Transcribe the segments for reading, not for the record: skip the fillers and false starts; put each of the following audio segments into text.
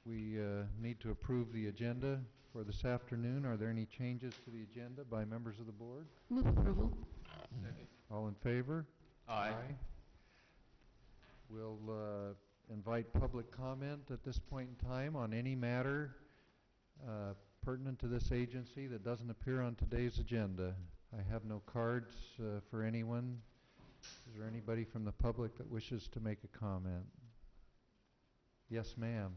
We need to approve the agenda for this afternoon. Are there any changes to the agenda by members of the board? Move approval. Second. All in favor? Aye. We'll invite public comment at this point in time on any matter pertinent to this agency that doesn't appear on today's agenda. I have no cards for anyone. Is there anybody from the public that wishes to make a comment? Yes, ma'am.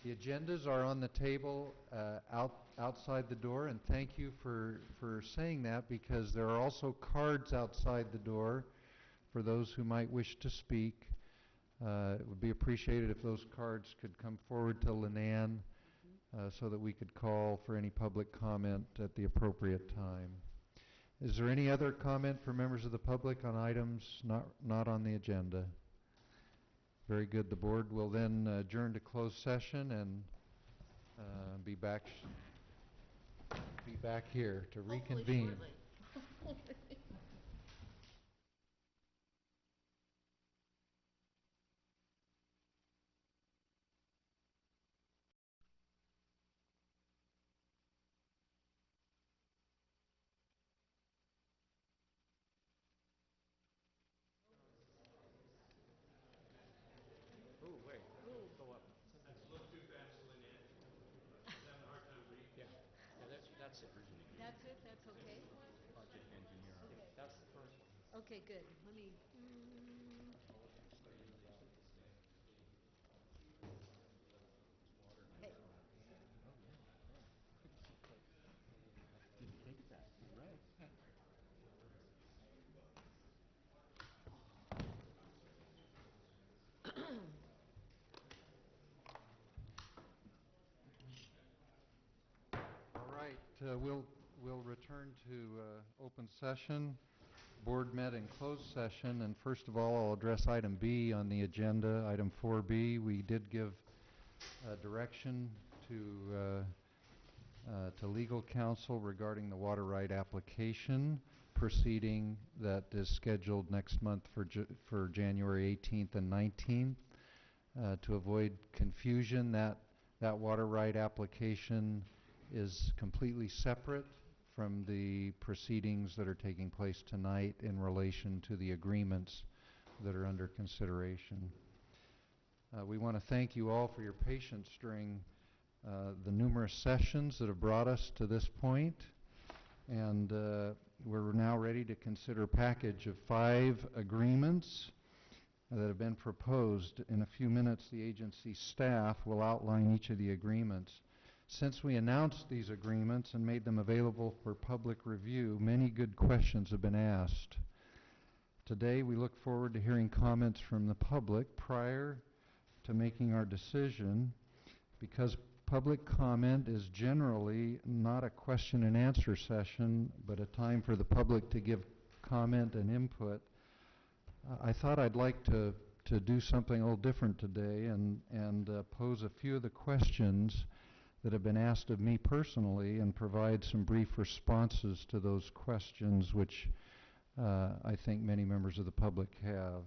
The agendas are on the table outside the door, and thank you for saying that, because there are also cards outside the door for those who might wish to speak. It would be appreciated if those cards could come forward to Linan so that we could call for any public comment at the appropriate time. Is there any other comment for members of the public on items not on the agenda? Very good. The board will then adjourn to closed session and be back here to reconvene. Oh, wait. Go up. That's a little too fast, Lynette. I'm having a hard time reading. Yeah. That's it. That's it? That's okay? Project engineer. Okay. That's the first one. Okay, good. Let me... Hey. Didn't think that. Right. All right, we'll return to open session. Board met in closed session, and first of all, I'll address item B on the agenda, item 4B. We did give direction to legal counsel regarding the water right application proceeding that is scheduled next month for January 18th and 19th. To avoid confusion, that water right application is completely separate from the proceedings that are taking place tonight in relation to the agreements that are under consideration. We want to thank you all for your patience during the numerous sessions that have brought us to this point, and we're now ready to consider a package of 5 agreements that have been proposed. In a few minutes, the agency staff will outline each of the agreements. Since we announced these agreements and made them available for public review, many good questions have been asked. Today, we look forward to hearing comments from the public prior to making our decision. Because public comment is generally not a question and answer session, but a time for the public to give comment and input, I thought I'd like to do something a little different today and pose a few of the questions that have been asked of me personally and provide some brief responses to those questions, which I think many members of the public have.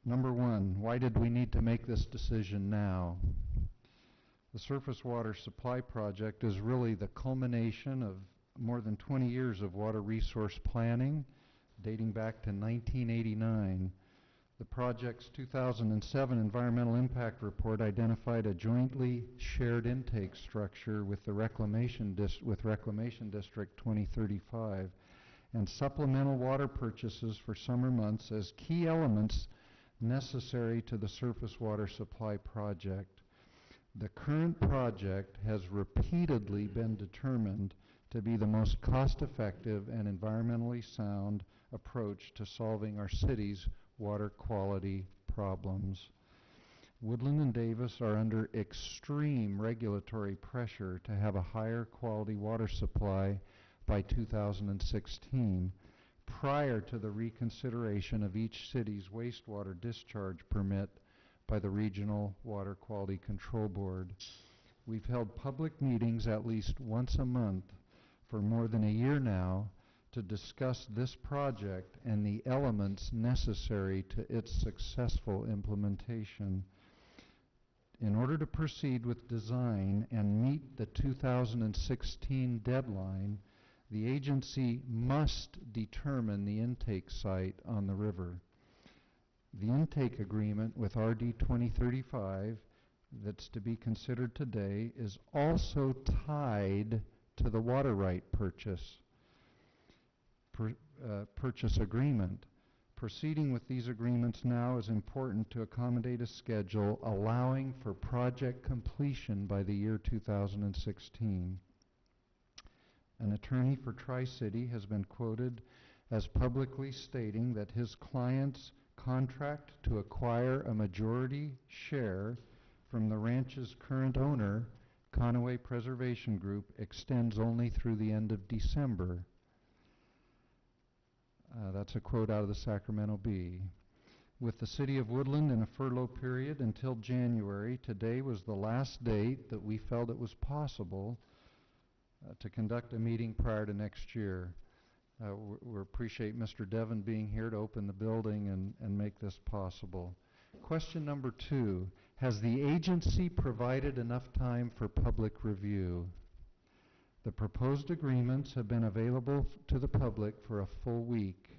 Number one, why did we need to make this decision now? The surface water supply project is really the culmination of more than 20 years of water resource planning, dating back to 1989. The project's 2007 Environmental Impact Report identified a jointly shared intake structure with the Reclamation District 2035 and supplemental water purchases for summer months as key elements necessary to the surface water supply project. The current project has repeatedly been determined to be the most cost-effective and environmentally sound approach to solving our city's water quality problems. Woodland and Davis are under extreme regulatory pressure to have a higher quality water supply by 2016, prior to the reconsideration of each city's wastewater discharge permit by the Regional Water Quality Control Board. We've held public meetings at least once a month for more than a year now to discuss this project and the elements necessary to its successful implementation. In order to proceed with design and meet the 2016 deadline, the agency must determine the intake site on the river. The intake agreement with RD 2035 that's to be considered today is also tied to the water right purchase agreement. Proceeding with these agreements now is important to accommodate a schedule allowing for project completion by the year 2016. An attorney for Tri-City has been quoted as publicly stating that his client's contract to acquire a majority share from the ranch's current owner, Conaway Preservation Group, extends only through the end of December. That's a quote out of the Sacramento Bee. With the City of Woodland in a furlough period until January, today was the last date that we felt it was possible to conduct a meeting prior to next year. We appreciate Mr. Devon being here to open the building and make this possible. Question number 2, has the agency provided enough time for public review? The proposed agreements have been available to the public for a full week.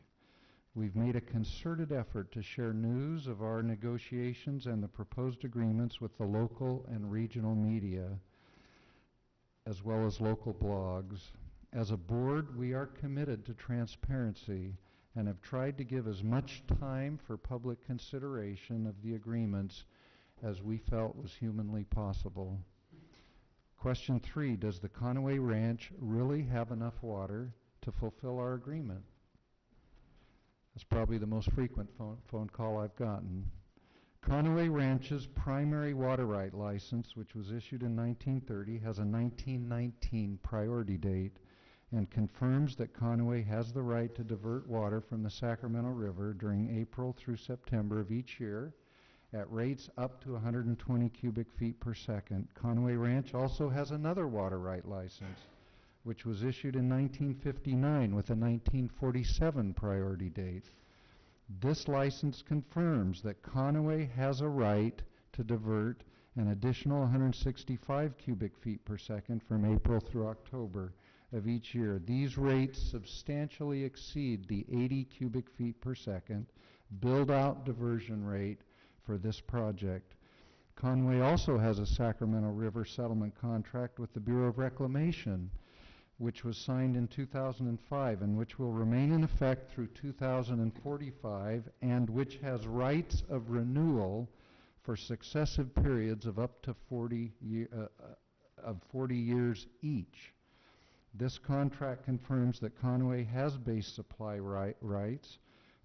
We've made a concerted effort to share news of our negotiations and the proposed agreements with the local and regional media, as well as local blogs. As a board, we are committed to transparency and have tried to give as much time for public consideration of the agreements as we felt was humanly possible. Question 3, does the Conaway Ranch really have enough water to fulfill our agreement? That's probably the most frequent phone call I've gotten. Conaway Ranch's primary water right license, which was issued in 1930, has a 1919 priority date and confirms that Conaway has the right to divert water from the Sacramento River during April through September of each year at rates up to 120 cubic feet per second. Conaway Ranch also has another water right license, which was issued in 1959 with a 1947 priority date. This license confirms that Conaway has a right to divert an additional 165 cubic feet per second from April through October of each year. These rates substantially exceed the 80 cubic feet per second build-out diversion rate for this project. Conway also has a Sacramento River settlement contract with the Bureau of Reclamation, which was signed in 2005 and which will remain in effect through 2045 and which has rights of renewal for successive periods of up to 40 years each. This contract confirms that Conway has base supply rights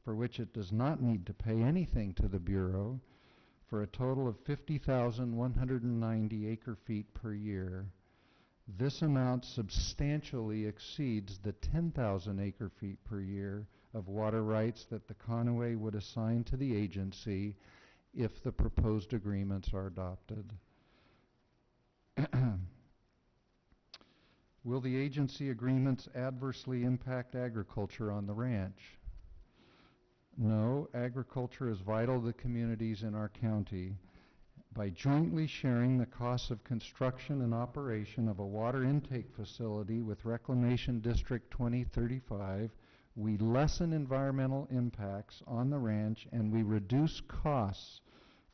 for which it does not need to pay anything to the Bureau for a total of 50,190 acre-feet per year. This amount substantially exceeds the 10,000 acre-feet per year of water rights that the Conway would assign to the agency if the proposed agreements are adopted. Will the agency agreements adversely impact agriculture on the ranch? No, agriculture is vital to the communities in our county. By jointly sharing the costs of construction and operation of a water intake facility with Reclamation District 2035, we lessen environmental impacts on the ranch and we reduce costs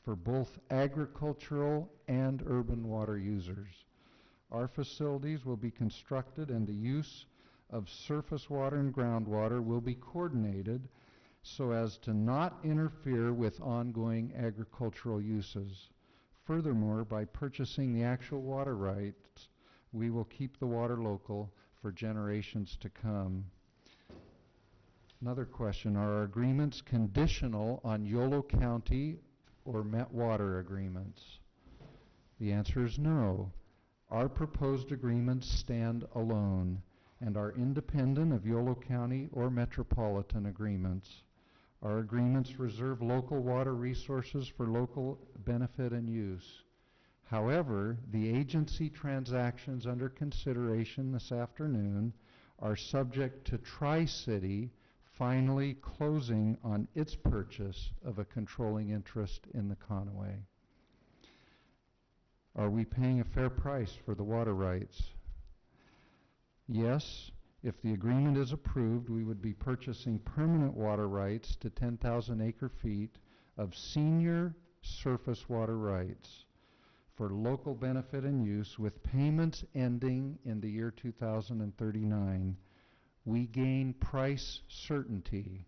for both agricultural and urban water users. Our facilities will be constructed and the use of surface water and groundwater will be coordinated so as to not interfere with ongoing agricultural uses. Furthermore, by purchasing the actual water rights, we will keep the water local for generations to come. Another question, are our agreements conditional on Yolo County or Met Water agreements? The answer is no. Our proposed agreements stand alone and are independent of Yolo County or metropolitan agreements. Our agreements reserve local water resources for local benefit and use. However, the agency transactions under consideration this afternoon are subject to Tri-City finally closing on its purchase of a controlling interest in the Conway. Are we paying a fair price for the water rights? Yes, if the agreement is approved, we would be purchasing permanent water rights to 10,000 acre-feet of senior surface water rights for local benefit and use, with payments ending in the year 2039. We gain price certainty,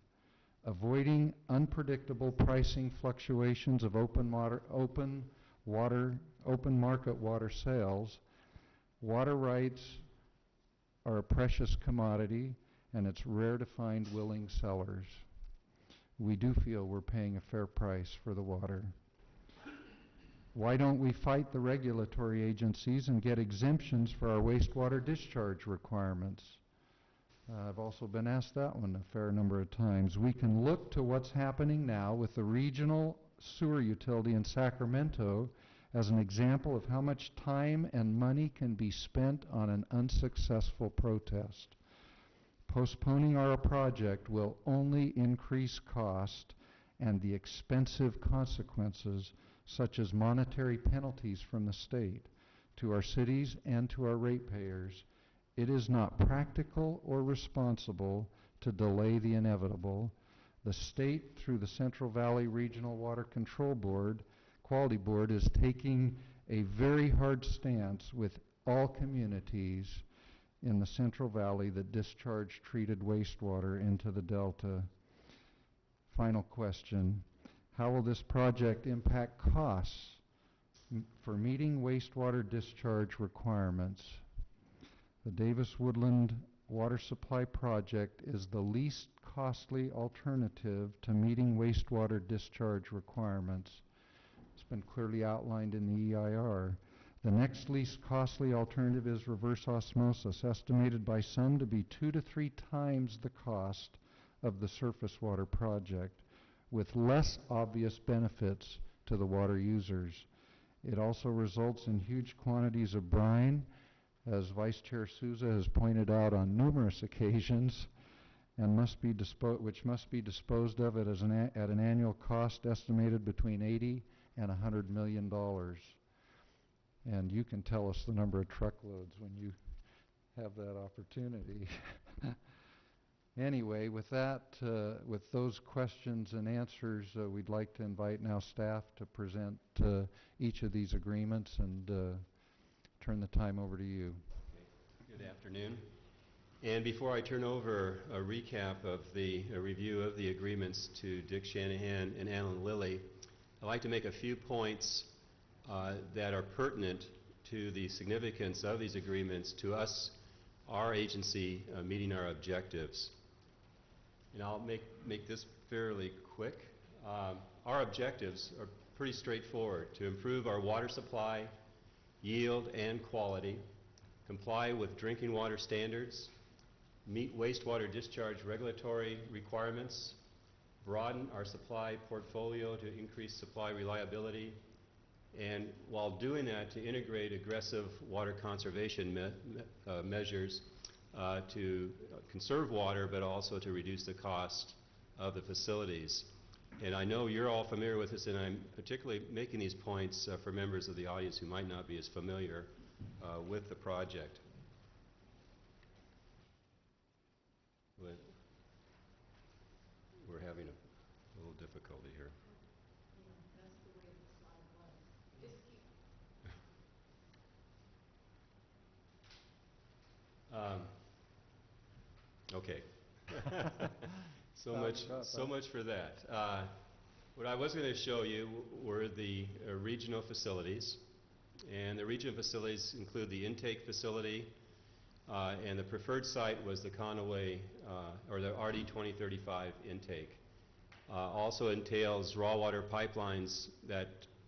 avoiding unpredictable pricing fluctuations of open market water sales. Water rights are a precious commodity, and it's rare to find willing sellers. We do feel we're paying a fair price for the water. Why don't we fight the regulatory agencies and get exemptions for our wastewater discharge requirements? I've also been asked that one a fair number of times. We can look to what's happening now with the regional sewer utility in Sacramento as an example of how much time and money can be spent on an unsuccessful protest. Postponing our project will only increase cost and the expensive consequences, such as monetary penalties from the state, to our cities and to our ratepayers. It is not practical or responsible to delay the inevitable. The state, through the Central Valley Regional Water Control Board, Quality Board, is taking a very hard stance with all communities in the Central Valley that discharge treated wastewater into the Delta. Final question: how will this project impact costs for meeting wastewater discharge requirements? The Davis Woodland Water Supply Project is the least costly alternative to meeting wastewater discharge requirements. It's been clearly outlined in the EIR. The next least costly alternative is reverse osmosis, estimated by some to be 2 to 3 times the cost of the surface water project, with less obvious benefits to the water users. It also results in huge quantities of brine, as Vice Chair Souza has pointed out on numerous occasions, and which must be disposed of at an annual cost estimated between $80 and $100 million. And you can tell us the number of truckloads when you have that opportunity. Anyway, with that, with those questions and answers, we'd like to invite now staff to present each of these agreements and turn the time over to you. Good afternoon. And before I turn over a recap of the review of the agreements to Dick Shanahan and Alan Lilly, I'd like to make a few points that are pertinent to the significance of these agreements to us, our agency, meeting our objectives. And I'll make this fairly quick. Our objectives are pretty straightforward: to improve our water supply, yield and quality, comply with drinking water standards, meet wastewater discharge regulatory requirements, broaden our supply portfolio to increase supply reliability, and while doing that, to integrate aggressive water conservation measures to conserve water, but also to reduce the cost of the facilities. And I know you're all familiar with this, and I'm particularly making these points for members of the audience who might not be as familiar with the project. We're having a little difficulty here. That's the way the slide was. Just keep. Okay. So much for that. What I was going to show you were the regional facilities, and the regional facilities include the intake facility, and the preferred site was the Conway, or the RD 2035 intake. Also entails raw water pipelines that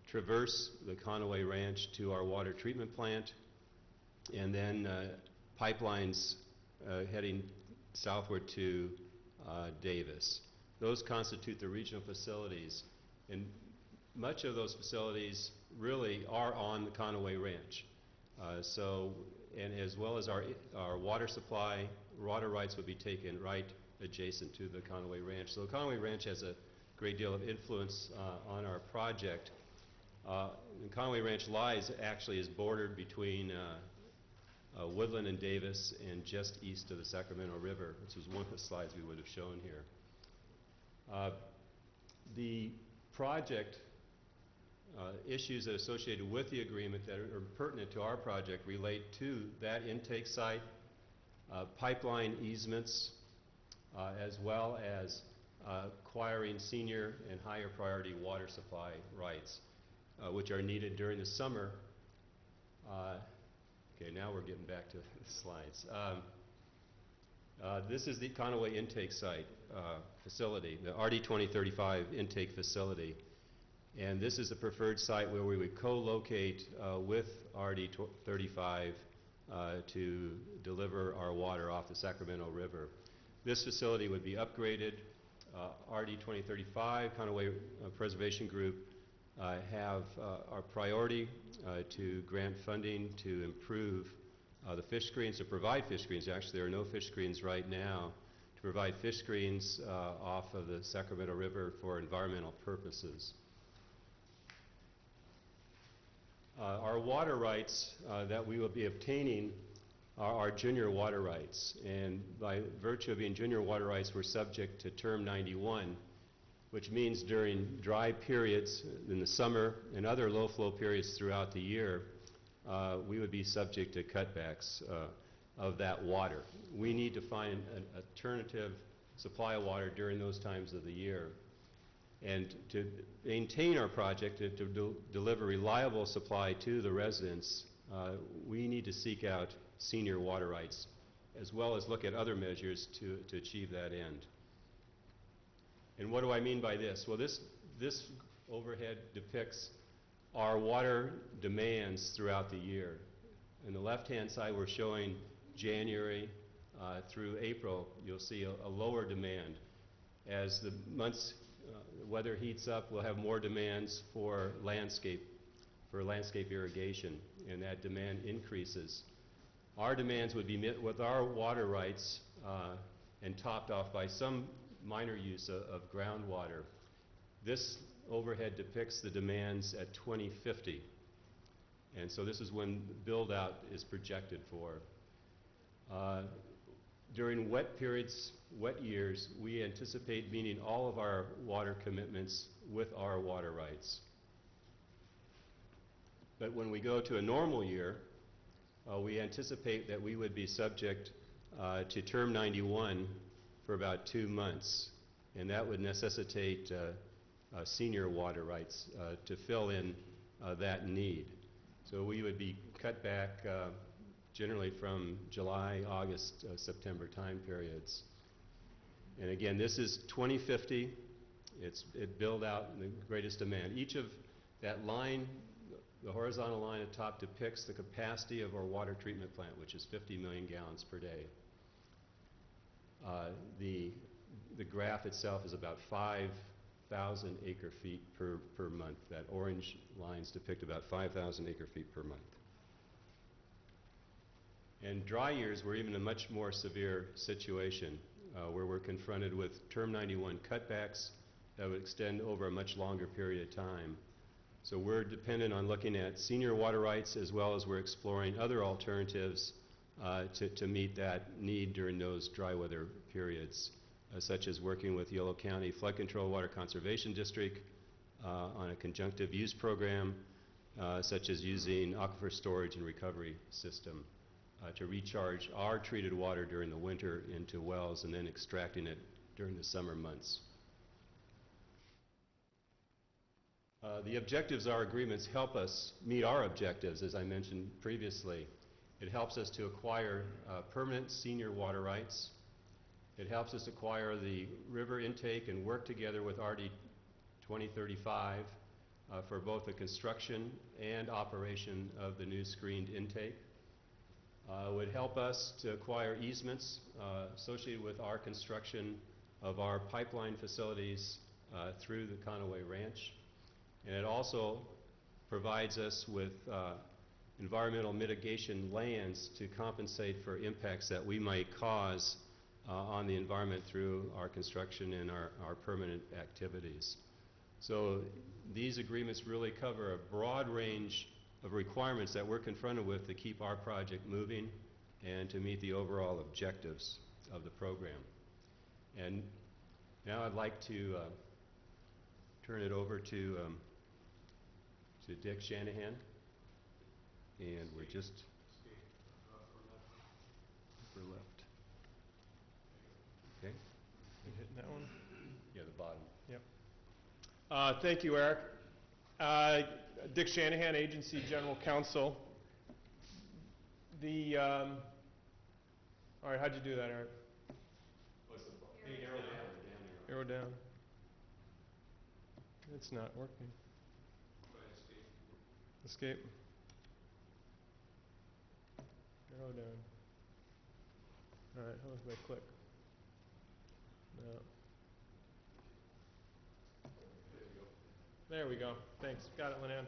traverse the Conway Ranch to our water treatment plant, and then pipelines heading southward to Davis. Those constitute the regional facilities, and much of those facilities really are on the Conway Ranch. And as well as our water supply water rights would be taken right adjacent to the Conway Ranch. So the Conway Ranch has a great deal of influence on our project. And Conway Ranch actually is bordered between Woodland and Davis and just east of the Sacramento River, which was one of the slides we would have shown here. The project issues that are associated with the agreement that are pertinent to our project relate to that intake site, pipeline easements, as well as acquiring senior and higher priority water supply rights, which are needed during the summer. Okay, now we're getting back to the slides. This is the Conway intake site facility, the RD 2035 intake facility. And this is the preferred site where we would co-locate with RD 35 to deliver our water off the Sacramento River. This facility would be upgraded. RD 2035, Conway Preservation Group, have our priority to grant funding to improve the fish screens, to provide fish screens. Actually, there are no fish screens right now. To provide fish screens off of the Sacramento River for environmental purposes. Our water rights that we will be obtaining are our junior water rights. And by virtue of being junior water rights, we're subject to Term 91, which means during dry periods in the summer and other low flow periods throughout the year, we would be subject to cutbacks of that water. We need to find an alternative supply of water during those times of the year. And to maintain our project, to deliver reliable supply to the residents, we need to seek out senior water rights, as well as look at other measures to achieve that end. And what do I mean by this? Well, this overhead depicts our water demands throughout the year. On the left-hand side, we're showing January through April. You'll see a lower demand. As the months weather heats up, we'll have more demands for landscape irrigation, and that demand increases. Our demands would be met with our water rights and topped off by some minor use of groundwater. This overhead depicts the demands at 2050, and so this is when the build-out is projected for. During wet periods, wet years, we anticipate meeting all of our water commitments with our water rights. But when we go to a normal year, we anticipate that we would be subject to Term 91 for about 2 months, and that would necessitate senior water rights to fill in that need. So we would be cut back generally from July, August, September time periods. And again, this is 2050. It built out in the greatest demand. Each of that line, the horizontal line at top, depicts the capacity of our water treatment plant, which is 50 million gallons per day. The graph itself is about 5,000 acre-feet per month. That orange lines depict about 5,000 acre-feet per month. And dry years, we're even in a much more severe situation where we're confronted with Term 91 cutbacks that would extend over a much longer period of time. So we're dependent on looking at senior water rights, as well as we're exploring other alternatives to meet that need during those dry weather periods, such as working with Yolo County Flood Control Water Conservation District on a conjunctive use program, such as using aquifer storage and recovery system to recharge our treated water during the winter into wells and then extracting it during the summer months. The objectives of our agreements help us meet our objectives, as I mentioned previously. It helps us to acquire permanent senior water rights. It helps us acquire the river intake and work together with RD 2035 for both the construction and operation of the new screened intake. Would help us to acquire easements associated with our construction of our pipeline facilities through the Conway Ranch. And it also provides us with environmental mitigation lands to compensate for impacts that we might cause on the environment through our construction and our permanent activities. So these agreements really cover a broad range of requirements that we're confronted with to keep our project moving and to meet the overall objectives of the program. And now I'd like to turn it over to Dick Shanahan. And we're just upper left. Okay. You hitting that one? Yeah, the bottom. Yep. Thank you, Eric. Dick Shanahan, Agency General Counsel. All right, how'd you do that, Eric? What's the bottom? Hey, arrow down or down arrow? Arrow down. It's not working. Try escape. Escape. Arrow down. All right, how if I click? No. There we go. Thanks. Got it, Lenan.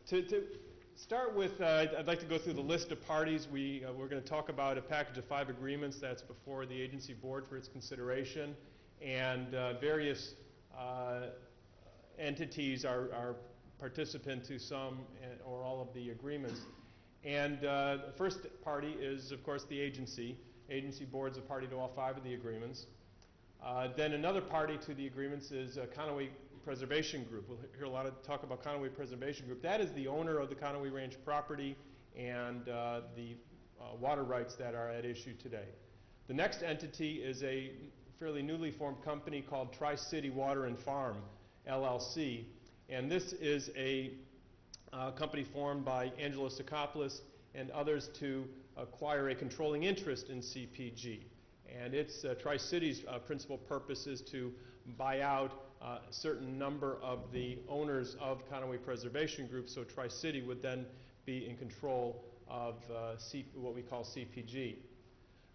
To start with, I'd like to go through the list of parties. We're going to talk about a package of 5 agreements that's before the agency board for its consideration, and various entities are participant to some or all of the agreements. And the first party is, of course, the agency. Agency board's a party to all 5 of the agreements. Then another party to the agreements is Conaway Preservation Group. We'll hear a lot of talk about Conaway Preservation Group. That is the owner of the Conaway Range property and the water rights that are at issue today. The next entity is a fairly newly formed company called Tri-City Water and Farm, LLC. And this is a company formed by Angelo Sakopoulos and others to acquire a controlling interest in CPG. And its Tri-City's principal purpose is to buy out a certain number of the owners of Conaway Preservation Group, so Tri-City would then be in control of what we call CPG.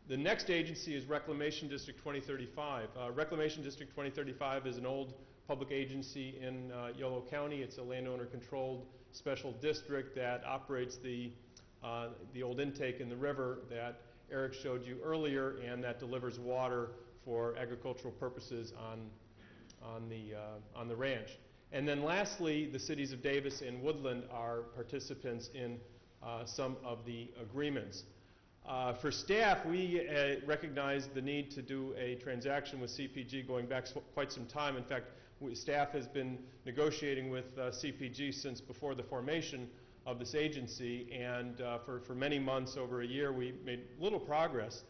The next agency is Reclamation District 2035. Reclamation District 2035 is an old public agency in Yolo County. It's a landowner-controlled special district that operates the old intake in the river that Eric showed you earlier, and that delivers water for agricultural purposes on the ranch. And then lastly, the cities of Davis and Woodland are participants in some of the agreements. For staff, we recognize the need to do a transaction with CPG going back quite some time. In fact, staff has been negotiating with CPG since before the formation of this agency, and for many months, over a year, we made little progress.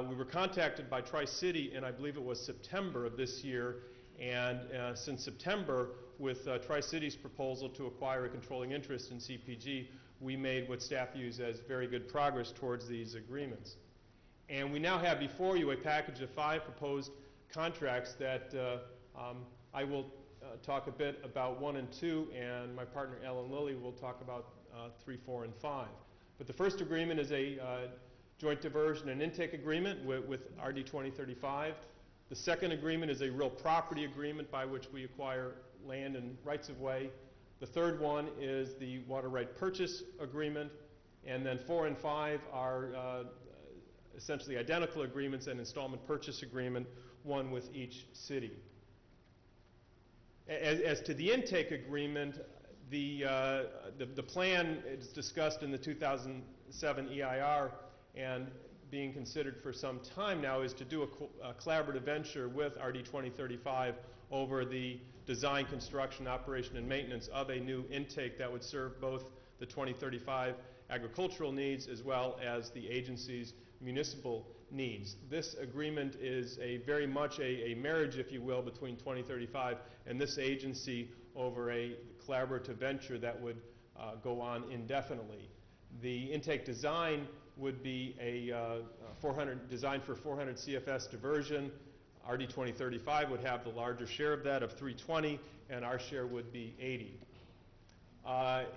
We were contacted by Tri-City in, I believe it was September of this year, and since September, with Tri-City's proposal to acquire a controlling interest in CPG, we made what staff views as very good progress towards these agreements. And we now have before you a package of 5 proposed contracts that I will talk a bit about 1 and 2, and my partner Alan Lilly will talk about 3, 4, and 5. But the first agreement is a joint diversion and intake agreement with RD 2035. The second agreement is a real property agreement by which we acquire land and rights of way. The third one is the water right purchase agreement. And then 4 and 5 are essentially identical agreements, and installment purchase agreement, one with each city. As to the intake agreement, the plan is discussed in the 2007 EIR and being considered for some time now is to do a collaborative venture with RD 2035 over the design, construction, operation, and maintenance of a new intake that would serve both the 2035 agricultural needs as well as the agency's municipal needs. This agreement is very much a marriage, if you will, between 2035 and this agency over a collaborative venture that would go on indefinitely. The intake design would be designed for 400 CFS diversion. RD 2035 would have the larger share of that of 320, and our share would be 80.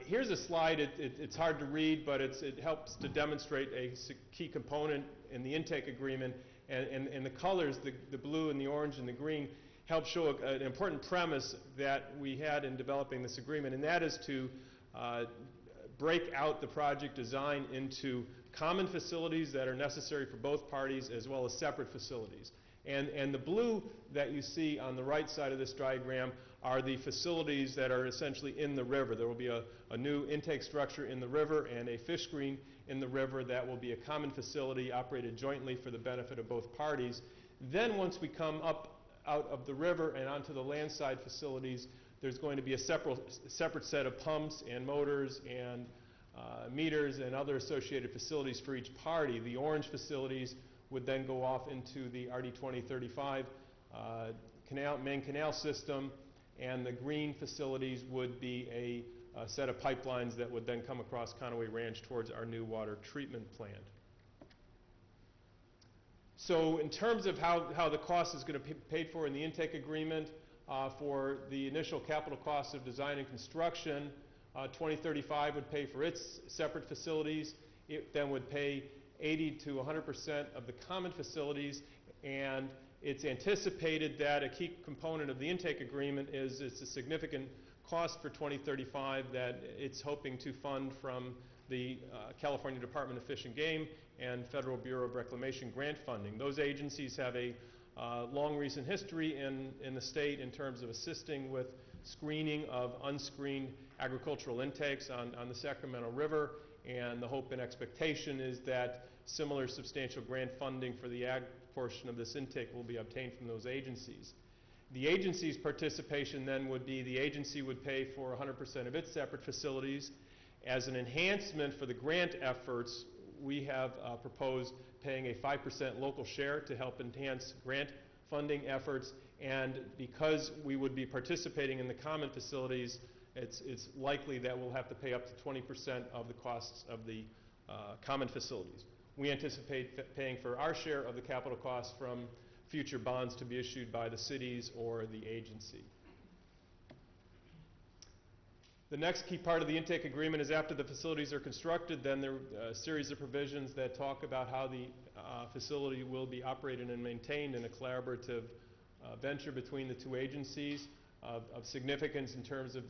Here's a slide. It's hard to read, but it helps to demonstrate a key component in the intake agreement. And the colors, the blue and the orange and the green, help show an important premise that we had in developing this agreement, and that is to break out the project design into common facilities that are necessary for both parties as well as separate facilities. And the blue that you see on the right side of this diagram are the facilities that are essentially in the river. There will be a new intake structure in the river and a fish screen in the river that will be a common facility operated jointly for the benefit of both parties. Then once we come up out of the river and onto the landside facilities, there's going to be a separate set of pumps and motors and meters and other associated facilities for each party. The orange facilities would then go off into the RD 2035 main canal system, and the green facilities would be a set of pipelines that would then come across Conaway Ranch towards our new water treatment plant. So in terms of how the cost is going to be paid for in the intake agreement, for the initial capital costs of design and construction, 2035 would pay for its separate facilities. It then would pay 80 to 100% of the common facilities, and it's anticipated that a key component of the intake agreement is it's a significant cost for 2035 that it's hoping to fund from the California Department of Fish and Game and Federal Bureau of Reclamation grant funding. Those agencies have a long recent history in the state in terms of assisting with screening of unscreened agricultural intakes on the Sacramento River, and the hope and expectation is that similar substantial grant funding for the ag portion of this intake will be obtained from those agencies. The agency's participation then would be the agency would pay for 100% of its separate facilities. As an enhancement for the grant efforts, we have proposed paying a 5% local share to help enhance grant funding efforts, and because we would be participating in the common facilities, it's likely that we'll have to pay up to 20% of the costs of the common facilities. We anticipate paying for our share of the capital costs from future bonds to be issued by the cities or the agency. The next key part of the intake agreement is after the facilities are constructed, then there are a series of provisions that talk about how the facility will be operated and maintained in a collaborative venture between the two agencies of significance in terms of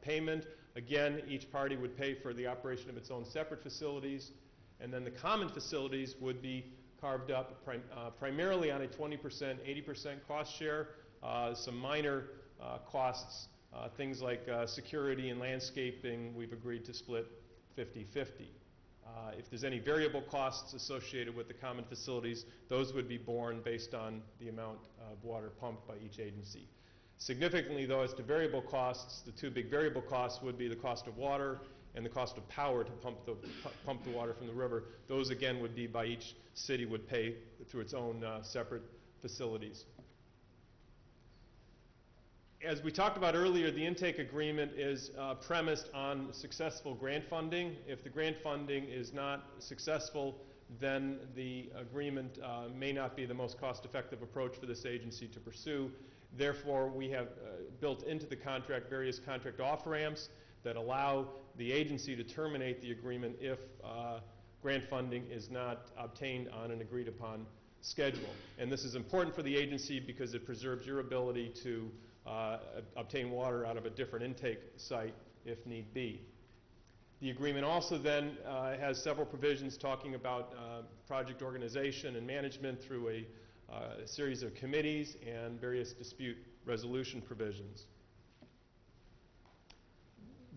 payment. Again, each party would pay for the operation of its own separate facilities, and then the common facilities would be carved up primarily on a 20%, 80% cost share, some minor costs, things like security and landscaping, we've agreed to split 50-50. If there's any variable costs associated with the common facilities, those would be borne based on the amount of water pumped by each agency. Significantly, though, as to variable costs, the two big variable costs would be the cost of water and the cost of power to pump the water from the river. Those, again, would be by each city would pay through its own separate facilities. As we talked about earlier, the intake agreement is premised on successful grant funding. If the grant funding is not successful, then the agreement may not be the most cost-effective approach for this agency to pursue. Therefore, we have built into the contract various contract off-ramps that allow the agency to terminate the agreement if grant funding is not obtained on an agreed-upon schedule. And this is important for the agency because it preserves your ability to obtain water out of a different intake site if need be. The agreement also then has several provisions talking about project organization and management through a series of committees and various dispute resolution provisions.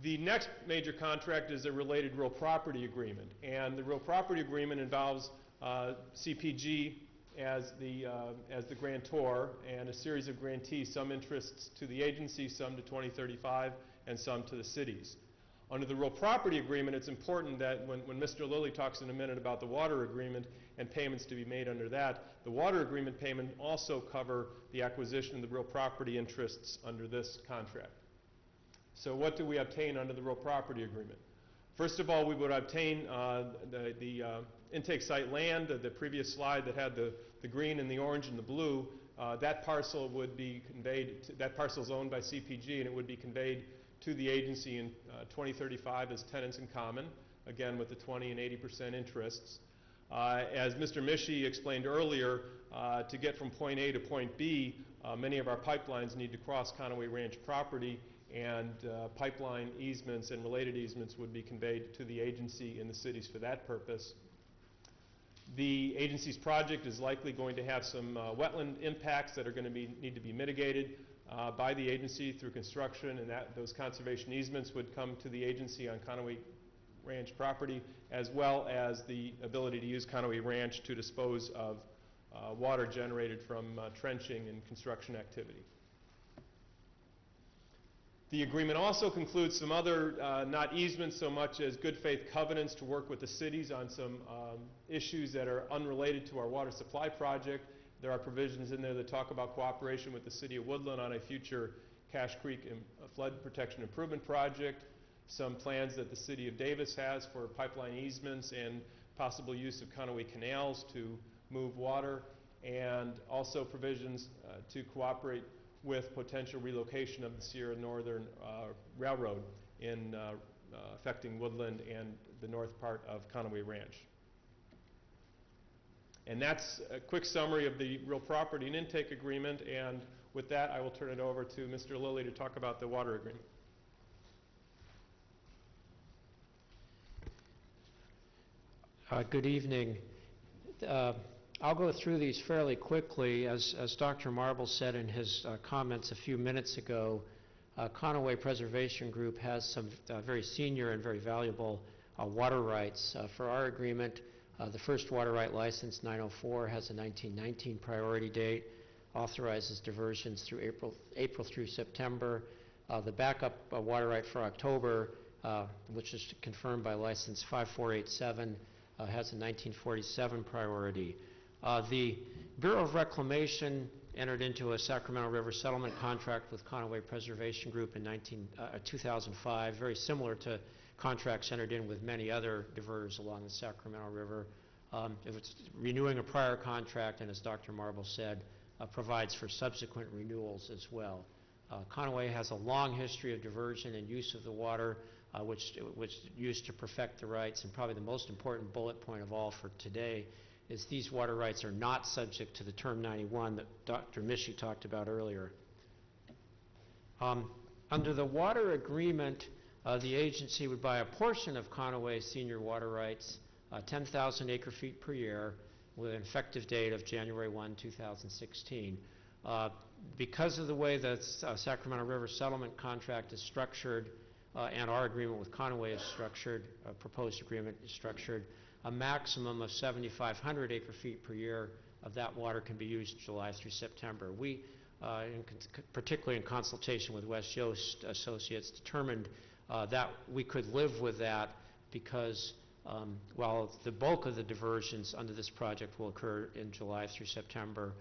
The next major contract is a related real property agreement, and the real property agreement involves CPG as the grantor and a series of grantees, some interests to the agency, some to 2035, and some to the cities. Under the real property agreement, it's important that when Mr. Lilly talks in a minute about the water agreement and payments to be made under that, the water agreement payment also cover the acquisition of the real property interests under this contract. So what do we obtain under the real property agreement? First of all, we would obtain the intake site land, the previous slide that had the green and the orange and the blue. That parcel would be conveyed, that parcel is owned by CPG, and it would be conveyed to the agency in 2035 as tenants in common, again with the 20 and 80% interests. As Mr. Mishi explained earlier, to get from point A to point B, many of our pipelines need to cross Conaway Ranch property, and pipeline easements and related easements would be conveyed to the agency in the cities for that purpose. The agency's project is likely going to have some wetland impacts that are going to need to be mitigated by the agency through construction, and those conservation easements would come to the agency on Conaway Ranch property, as well as the ability to use Conaway Ranch to dispose of water generated from trenching and construction activity. The agreement also concludes some other, not easements so much as good faith covenants to work with the cities on some issues that are unrelated to our water supply project. There are provisions in there that talk about cooperation with the City of Woodland on a future Cache Creek flood protection improvement project, some plans that the City of Davis has for pipeline easements and possible use of Conaway canals to move water, and also provisions to cooperate with potential relocation of the Sierra Northern Railroad in affecting Woodland and the north part of Conaway Ranch. And that's a quick summary of the real property and intake agreement, and with that I will turn it over to Mr. Lilly to talk about the water agreement. Good evening. I'll go through these fairly quickly. As Dr. Marble said in his comments a few minutes ago, Conaway Preservation Group has some very senior and very valuable water rights. For our agreement, the first water right license, 904, has a 1919 priority date, authorizes diversions through April through September. The backup water right for October, which is confirmed by license 5487, has a 1947 priority. The Bureau of Reclamation entered into a Sacramento River settlement contract with Conaway Preservation Group in 2005, very similar to contracts entered in with many other diverters along the Sacramento River. If it's renewing a prior contract, and as Dr. Marble said, provides for subsequent renewals as well. Conaway has a long history of diversion and use of the water, which used to perfect the rights, and probably the most important bullet point of all for today is these water rights are not subject to the Term 91 that Dr. Mischie talked about earlier. Under the water agreement, the agency would buy a portion of Conaway's senior water rights, 10,000 acre-feet per year, with an effective date of January 1, 2016. Because of the way the Sacramento River settlement contract is structured, and our agreement with Conaway is structured, proposed agreement is structured, a maximum of 7,500 acre-feet per year of that water can be used July through September. We, particularly in consultation with West Yost Associates, determined that we could live with that because while the bulk of the diversions under this project will occur in July through September,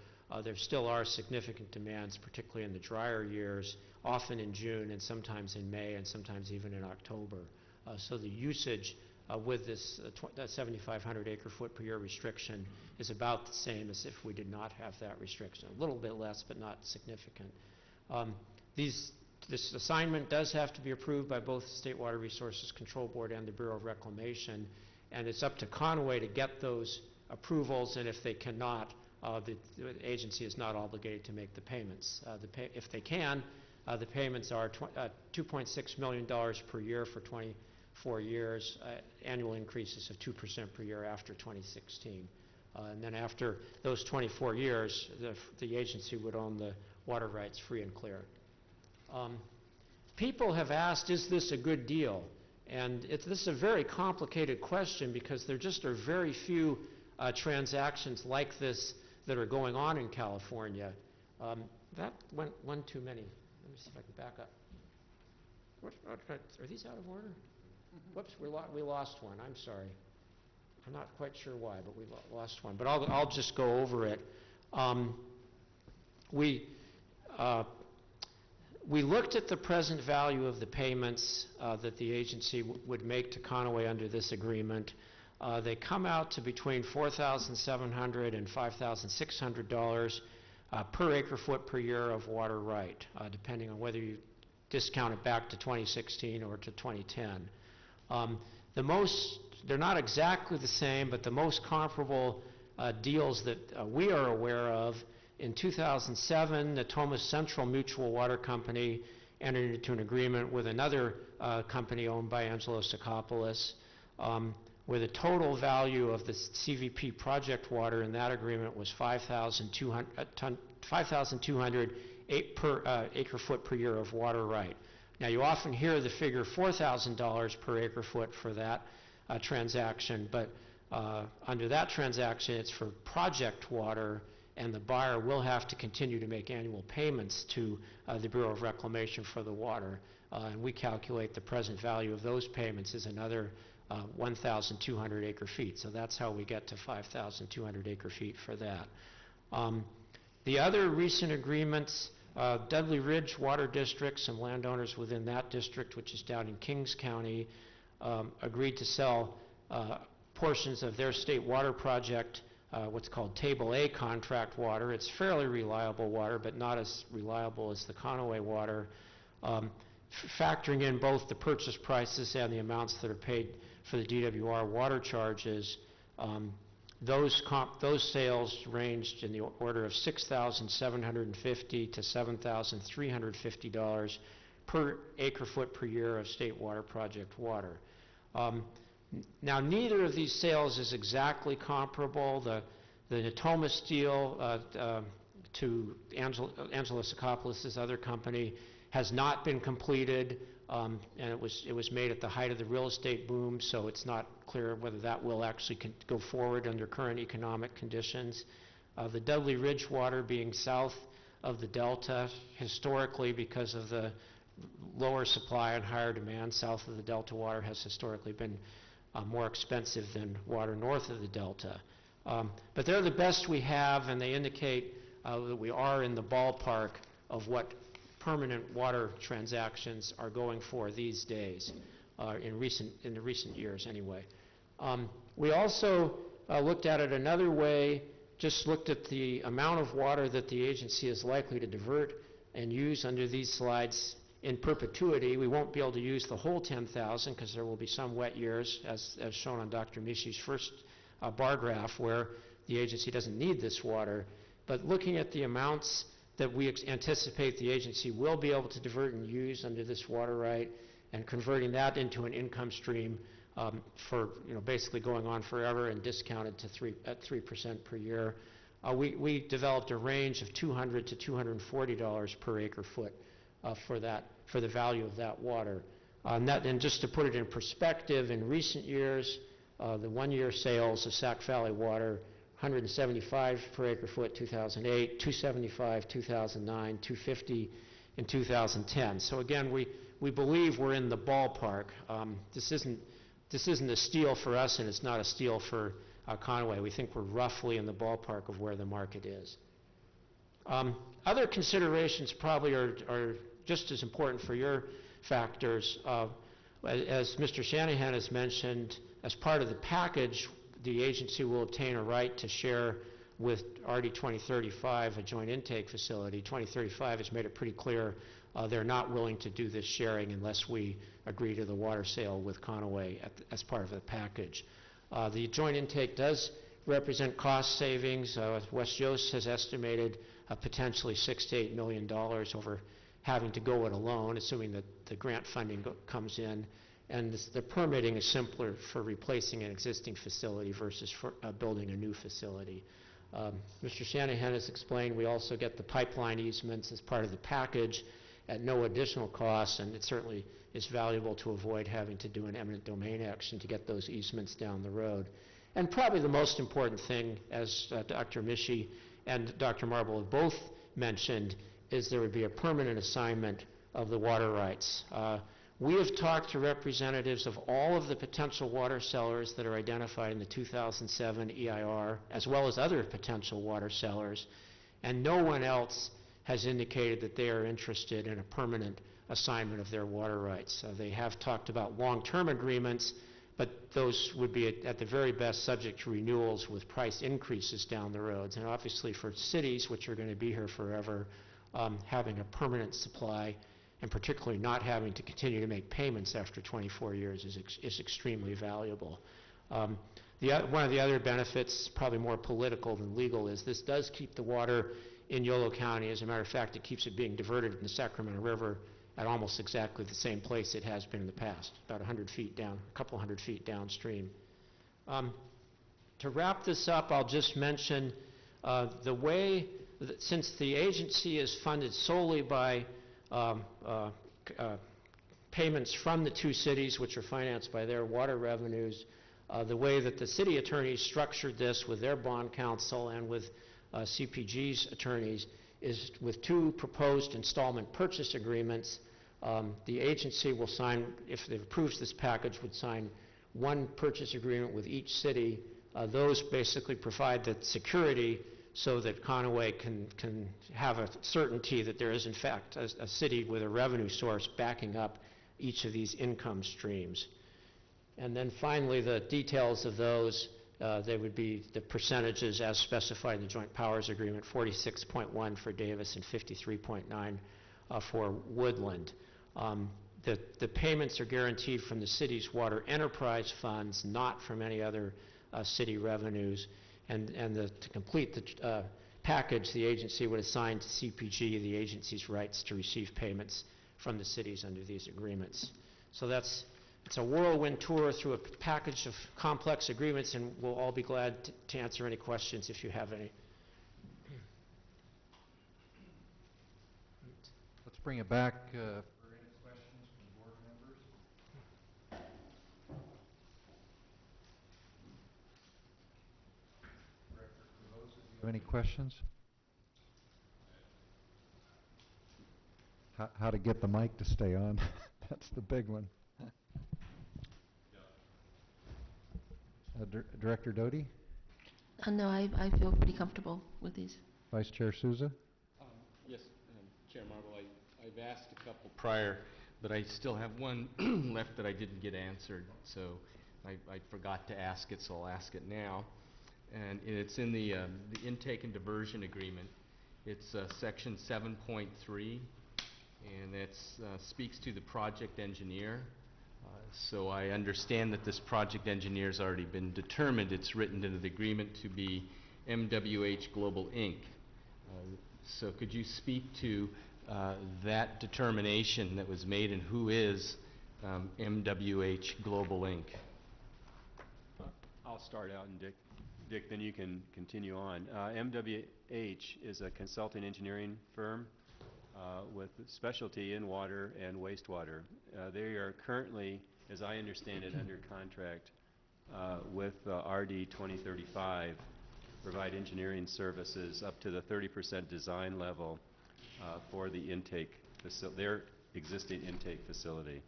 there still are significant demands, particularly in the drier years, often in June and sometimes in May and sometimes even in October. So the usage with this 7,500 acre-foot per year restriction is about the same as if we did not have that restriction. A little bit less, but not significant. This assignment does have to be approved by both the State Water Resources Control Board and the Bureau of Reclamation, and it's up to Conaway to get those approvals, and if they cannot, the agency is not obligated to make the payments. If they can, the payments are $2.6 million per year for 24 years, annual increases of 2% per year after 2016. And then after those 24 years, the agency would own the water rights free and clear. People have asked, is this a good deal? And this is a very complicated question because there just are very few transactions like this that are going on in California. That went one too many. Let me see if I can back up. Are these out of order? Whoops, we lost one. I'm sorry. I'm not quite sure why, but we lost one. But I'll just go over it. We looked at the present value of the payments that the agency would make to Conaway under this agreement. They come out to between $4,700 and $5,600 per acre-foot per year of water right, depending on whether you discount it back to 2016 or to 2010. They're not exactly the same, but the most comparable deals that we are aware of, in 2007, the Thomas Central Mutual Water Company entered into an agreement with another company owned by Angelo Sakopoulos, where the total value of the CVP project water in that agreement was 5,200 per acre foot per year of water right. Now, you often hear the figure $4,000 per acre foot for that transaction, but under that transaction, it's for project water, and the buyer will have to continue to make annual payments to the Bureau of Reclamation for the water. And we calculate the present value of those payments is another 1,200 acre feet. So that's how we get to 5,200 acre feet for that. The other recent agreements, Dudley Ridge Water District, some landowners within that district, which is down in Kings County, agreed to sell portions of their state water project, what's called Table A contract water. It's fairly reliable water, but not as reliable as the Conaway water, factoring in both the purchase prices and the amounts that are paid for the DWR water charges. Those sales ranged in the order of $6,750 to $7,350 per acre foot per year of state water project water. Now, neither of these sales is exactly comparable. The Natomas deal to Angelo Sakopoulos' other company has not been completed, and it was made at the height of the real estate boom, so it's not clear whether that will actually go forward under current economic conditions. The Dudley Ridge water being south of the Delta, historically, because of the lower supply and higher demand, south of the Delta water has historically been more expensive than water north of the Delta. But they're the best we have, and they indicate that we are in the ballpark of what permanent water transactions are going for these days, in the recent years anyway. We also looked at it another way, just looked at the amount of water that the agency is likely to divert and use under these slides in perpetuity. We won't be able to use the whole 10,000 because there will be some wet years, as shown on Dr. Mishi's first bar graph, where the agency doesn't need this water. But looking at the amounts that we anticipate the agency will be able to divert and use under this water right, and converting that into an income stream for basically going on forever and discounted to 3% per year, we developed a range of $200 to $240 per acre foot for the value of that water. And just to put it in perspective, in recent years, the one-year sales of Sac Valley water, 175 per acre foot 2008, 275 2009, 250 in 2010. So again, we believe we're in the ballpark. This isn't a steal for us, and it's not a steal for Conaway. We think we're roughly in the ballpark of where the market is. Other considerations probably are just as important for your factors. As Mr. Shanahan has mentioned, as part of the package, the agency will obtain a right to share with RD 2035, a joint intake facility. 2035 has made it pretty clear they're not willing to do this sharing unless we agree to the water sale with Conaway as part of the package. The joint intake does represent cost savings. West Yost has estimated potentially $6 to $8 million over having to go it alone, assuming that the grant funding comes in. And the permitting is simpler for replacing an existing facility versus for building a new facility. Mr. Shanahan has explained we also get the pipeline easements as part of the package at no additional cost, and it certainly is valuable to avoid having to do an eminent domain action to get those easements down the road. And probably the most important thing, as Dr. Mishi and Dr. Marble have both mentioned, is there would be a permanent assignment of the water rights. We have talked to representatives of all of the potential water sellers that are identified in the 2007 EIR, as well as other potential water sellers, and no one else has indicated that they are interested in a permanent assignment of their water rights. They have talked about long-term agreements, but those would be at the very best subject to renewals with price increases down the roads. And obviously for cities, which are going to be here forever, having a permanent supply, and particularly not having to continue to make payments after 24 years is extremely valuable. One of the other benefits, probably more political than legal, is this does keep the water in Yolo County. As a matter of fact, it keeps it being diverted in the Sacramento River at almost exactly the same place it has been in the past, about 100 feet down, a couple hundred feet downstream. To wrap this up, I'll just mention the way, since the agency is funded solely by payments from the two cities, which are financed by their water revenues, the way that the city attorneys structured this with their bond counsel and with CPG's attorneys is with two proposed installment purchase agreements. The agency will sign, if it approves this package, would sign one purchase agreement with each city. Those basically provide the security so that Conaway can have a certainty that there is in fact a city with a revenue source backing up each of these income streams. And then finally, the details of those, they would be the percentages as specified in the Joint Powers Agreement, 46.1 for Davis and 53.9 for Woodland. The payments are guaranteed from the city's water enterprise funds, not from any other city revenues. And to complete the package, the agency would assign to CPG the agency's rights to receive payments from the cities under these agreements. So it's a whirlwind tour through a package of complex agreements, and we'll all be glad to answer any questions if you have any. Let's bring it back for any questions from board members. Director Corvosa, do you have any questions? How to get the mic to stay on? That's the big one. Director Doty? No, I feel pretty comfortable with these. Vice Chair Souza? Yes, Chair Marble, I've asked a couple prior, but I still have one left that I didn't get answered, so I forgot to ask it, so I'll ask it now. And it's in the intake and diversion agreement. It's section 7.3, and it speaks to the project engineer. So I understand that this project engineer has already been determined. It's written into the agreement to be MWH Global Inc. So could you speak to that determination that was made, and who is MWH Global Inc.? I'll start out, and Dick, then you can continue on. MWH is a consulting engineering firm with specialty in water and wastewater. They are currently, as I understand it, under contract with RD 2035, provide engineering services up to the 30% design level for the intake their existing intake facility.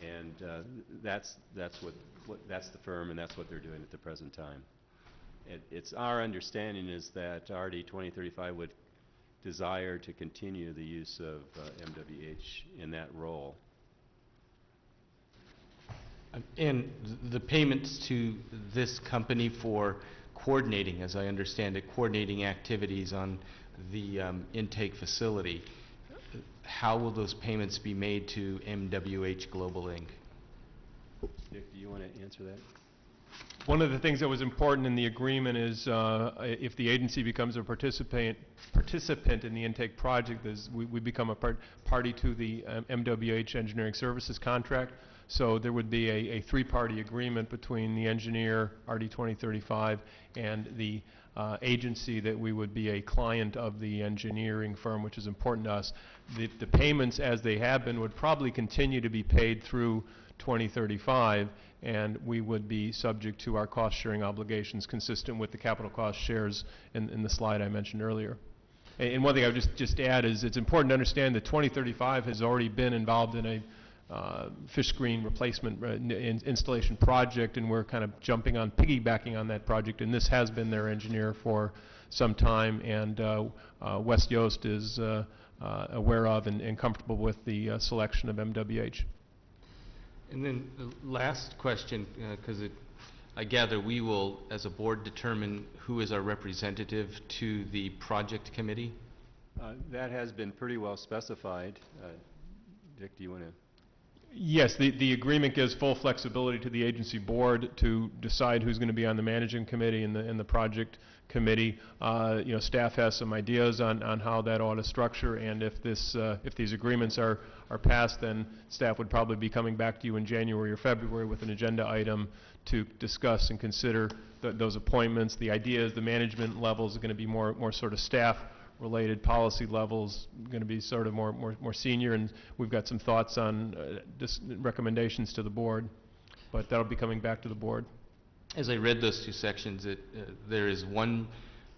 And that's the firm, and that's what they're doing at the present time. It's our understanding is that RD 2035 would desire to continue the use of MWH in that role. And the payments to this company for coordinating, as I understand it, coordinating activities on the intake facility, how will those payments be made to MWH Global Inc.? Dick, do you want to answer that? One of the things that was important in the agreement is if the agency becomes a participant in the intake project, we become a party to the MWH engineering services contract. So there would be a three-party agreement between the engineer, RD 2035, and the agency that we would be a client of the engineering firm, which is important to us. The payments, as they have been, would probably continue to be paid through 2035, and we would be subject to our cost-sharing obligations consistent with the capital cost shares in the slide I mentioned earlier. And one thing I would just add is it's important to understand that 2035 has already been involved in a fish screen replacement installation project, and we're kind of piggybacking on that project, and this has been their engineer for some time, and West Yost is aware of and comfortable with the selection of MWH. And then the last question, because I gather we will, as a board, determine who is our representative to the project committee? That has been pretty well specified. Dick, do you want to? Yes, the agreement gives full flexibility to the agency board to decide who's going to be on the managing committee and the project committee. Staff has some ideas on how that ought to structure, and if these agreements are passed, then staff would probably be coming back to you in January or February with an agenda item to discuss and consider those appointments. The idea is the management levels are going to be more sort of staff-related, policy levels going to be sort of more senior, and we've got some thoughts on recommendations to the board, but that'll be coming back to the board. As I read those two sections, there is one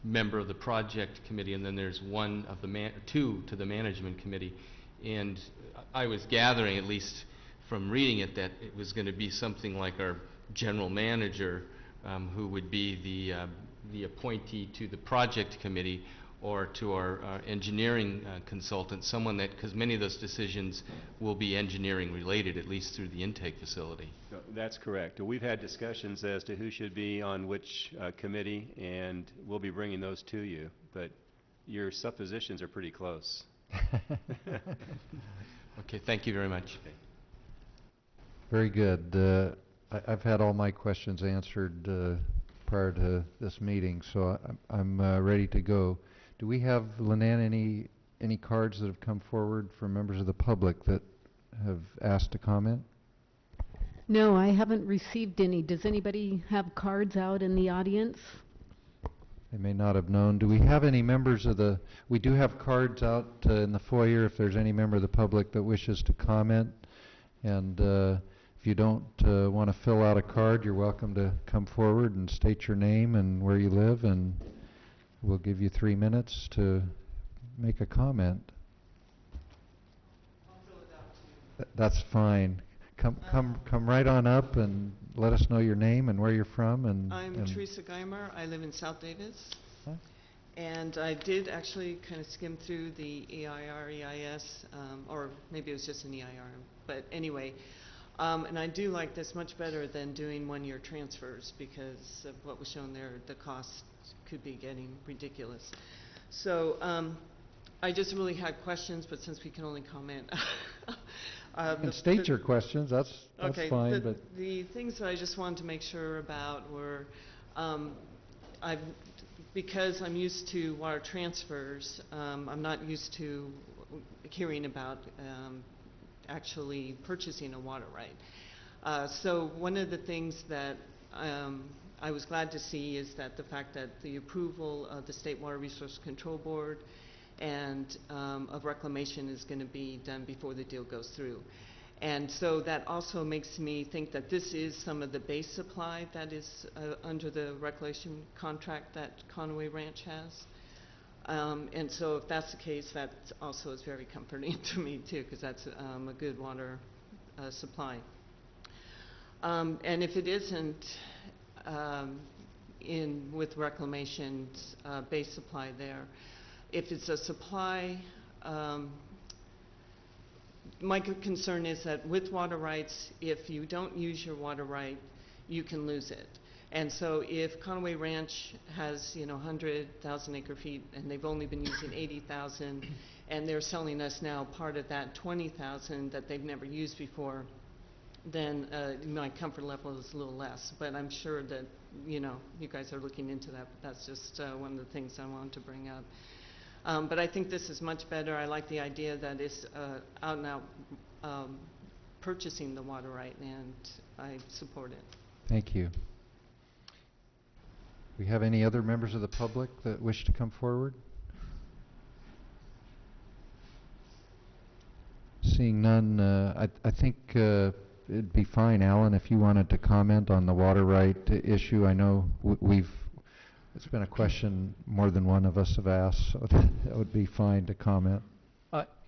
member of the project committee, and then there's two to the management committee. And I was gathering, at least from reading it, that it was going to be something like our general manager, who would be the appointee to the project committee, or to our engineering consultant, someone that, because many of those decisions will be engineering related, at least through the intake facility. No, that's correct. We've had discussions as to who should be on which committee, and we'll be bringing those to you, but your suppositions are pretty close. Okay, thank you very much. Okay. Very good. I've had all my questions answered prior to this meeting, so I'm ready to go. Do we have, Lynanne, any cards that have come forward from members of the public that have asked to comment? No, I haven't received any. Does anybody have cards out in the audience? They may not have known. Do we have any members of the, we do have cards out in the foyer if there's any member of the public that wishes to comment. And if you don't want to fill out a card, you're welcome to come forward and state your name and where you live, and we'll give you 3 minutes to make a comment. I'll fill it out too. That's fine. Come right on up and let us know your name and where you're from. I'm Teresa Geimer. I live in South Davis. Huh? And I did actually kind of skim through the EIS, or maybe it was just an EIR, but anyway. And I do like this much better than doing one-year transfers, because of what was shown there, the cost could be getting ridiculous. So I just really had questions, but since we can only comment. You can state your questions, that's okay, fine. But the things that I just wanted to make sure about were, because I'm used to water transfers, I'm not used to hearing about actually purchasing a water right. So one of the things that I was glad to see is that the fact that the approval of the State Water Resource Control Board and of reclamation is going to be done before the deal goes through. And so that also makes me think that this is some of the base supply that is under the reclamation contract that Conway Ranch has. And so if that's the case, that also is very comforting to me too, because that's a good water supply. And if it isn't with reclamation's base supply there, if it's a supply, my concern is that with water rights, if you don't use your water right, you can lose it. And so if Conway Ranch has 100,000 acre feet and they've only been using 80,000, and they're selling us now part of that 20,000 that they've never used before, then my comfort level is a little less. But I'm sure that you guys are looking into that. But that's just one of the things I wanted to bring up. But I think this is much better. I like the idea that it's out and out purchasing the water right, and I support it. thank you. We have any other members of the public that wish to come forward? Seeing none, I think it'd be fine, Alan, if you wanted to comment on the water right issue. I know it's been a question more than one of us have asked, so that would be fine to comment.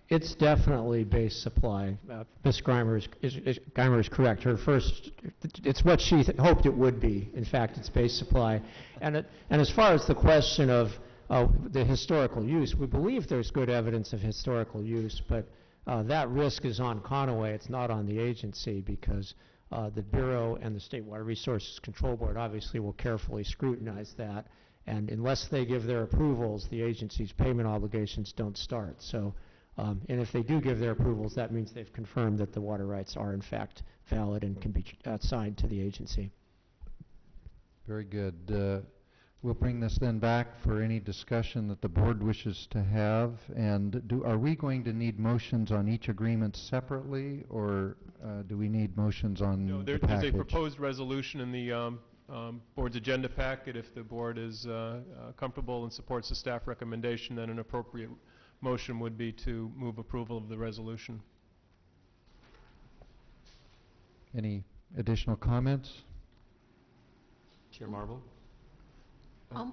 It's definitely base supply. Ms. Geimer is correct. Her first, it's what she hoped it would be. In fact, it's base supply. And as far as the question of the historical use, we believe there's good evidence of historical use, but that risk is on Conway. It's not on the agency, because the Bureau and the State Water Resources Control Board obviously will carefully scrutinize that. And unless they give their approvals, the agency's payment obligations don't start. So And if they do give their approvals, that means they've confirmed that the water rights are in fact valid and can be assigned to the agency. Very good. We'll bring this then back for any discussion that the board wishes to have. And are we going to need motions on each agreement separately, or do we need motions on No, the there's package? a proposed resolution in the board's agenda packet. If the board is comfortable and supports the staff recommendation, then an appropriate motion would be to move approval of the resolution. Any additional comments? Chair Marble? Do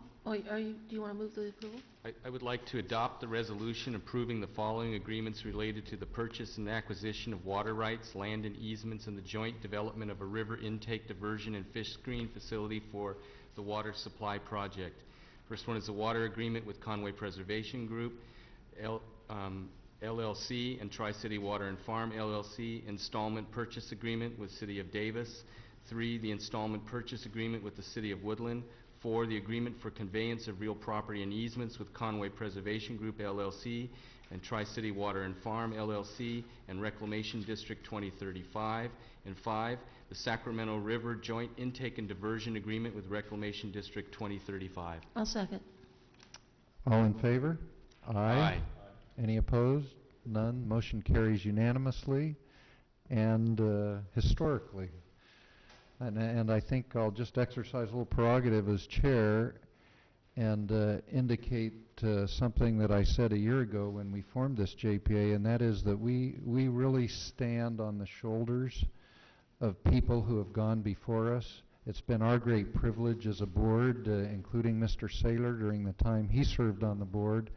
you want to move the approval? I would like to adopt the resolution approving the following agreements related to the purchase and acquisition of water rights, land and easements, and the joint development of a river intake diversion and fish screen facility for the water supply project. First one is a water agreement with Conway Preservation Group, LLC, and Tri-City Water and Farm, LLC, installment purchase agreement with City of Davis. 3, the installment purchase agreement with the City of Woodland. 4, the agreement for conveyance of real property and easements with Conway Preservation Group, LLC, and Tri-City Water and Farm, LLC, and Reclamation District 2035. And 5, the Sacramento River Joint Intake and Diversion Agreement with Reclamation District 2035. I'll second. All in favor? Aye. Any opposed? None. Motion carries unanimously and historically. And I think I'll just exercise a little prerogative as chair and indicate something that I said a year ago when we formed this JPA, and that is that we really stand on the shoulders of people who have gone before us. It's been our great privilege as a board, including Mr. Saylor during the time he served on the board.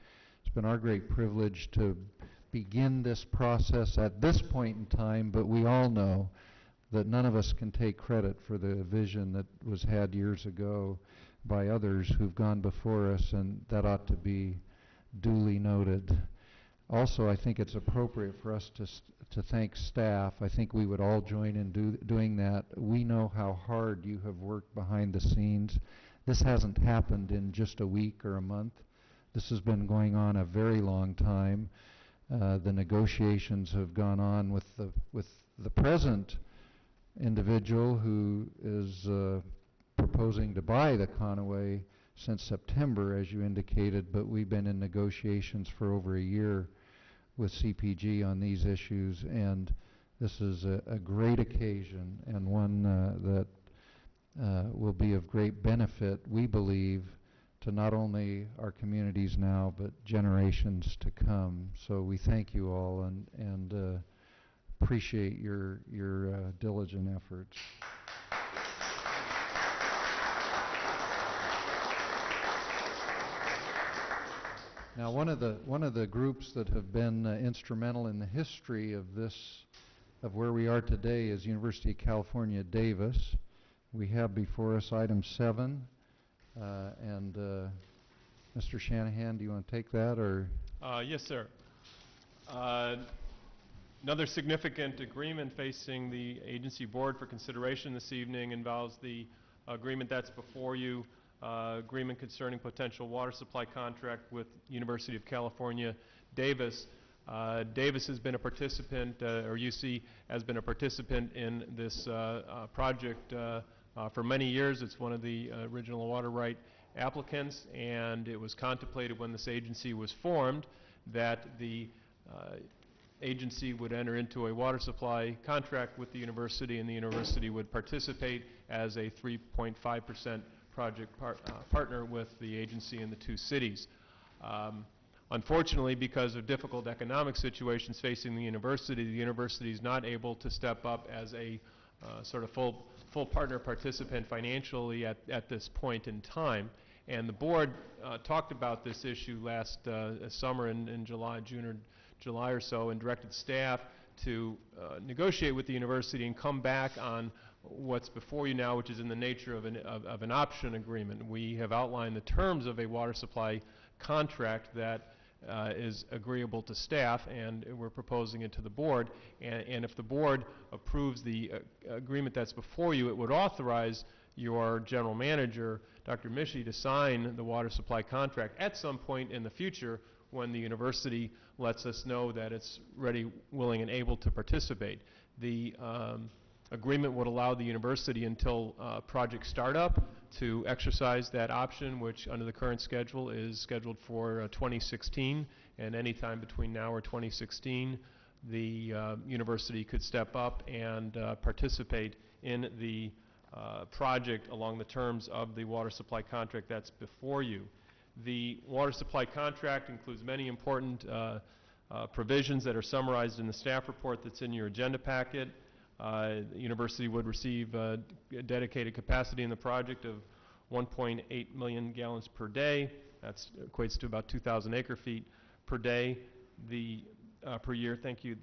It's been our great privilege to begin this process at this point in time, but we all know that none of us can take credit for the vision that was had years ago by others who've gone before us, and that ought to be duly noted. Also, I think it's appropriate for us to thank staff. I think we would all join in doing that. We know how hard you have worked behind the scenes. This hasn't happened in just a week or a month. This has been going on a very long time. The negotiations have gone on with the present individual who is proposing to buy the Conway since September, as you indicated, but we've been in negotiations for over a year with CPG on these issues, and this is a great occasion and one that will be of great benefit, we believe, to not only our communities now, but generations to come. So we thank you all and appreciate your diligent efforts. Now, one of the groups that have been instrumental in the history of where we are today is University of California, Davis. We have before us item 7, and Mr. Shanahan, do you want to take that, or? Yes, sir. Another significant agreement facing the agency board for consideration this evening involves the agreement that's before you, agreement concerning potential water supply contract with University of California, Davis. Davis has been a participant, or UC has been a participant in this project for many years. It's one of the original water right applicants, and it was contemplated when this agency was formed that the agency would enter into a water supply contract with the university, and the university would participate as a 3.5% project partner with the agency in the two cities. Unfortunately, because of difficult economic situations facing the university is not able to step up as a sort of full partner participant financially at this point in time. And the board talked about this issue last summer in June or July or so, and directed staff to negotiate with the university and come back on what's before you now, which is in the nature of an option agreement. We have outlined the terms of a water supply contract that is agreeable to staff, and we're proposing it to the board. And if the board approves the agreement that's before you, it would authorize your general manager, Dr. Mishi, to sign the water supply contract at some point in the future when the university lets us know that it's ready, willing, and able to participate. The agreement would allow the university until project startup to exercise that option, which under the current schedule is scheduled for 2016, and any time between now or 2016, the university could step up and participate in the project along the terms of the water supply contract that's before you. The water supply contract includes many important provisions that are summarized in the staff report that's in your agenda packet. The university would receive a dedicated capacity in the project of 1.8 million gallons per day. That equates to about 2,000 acre feet per day. Per year, thank you.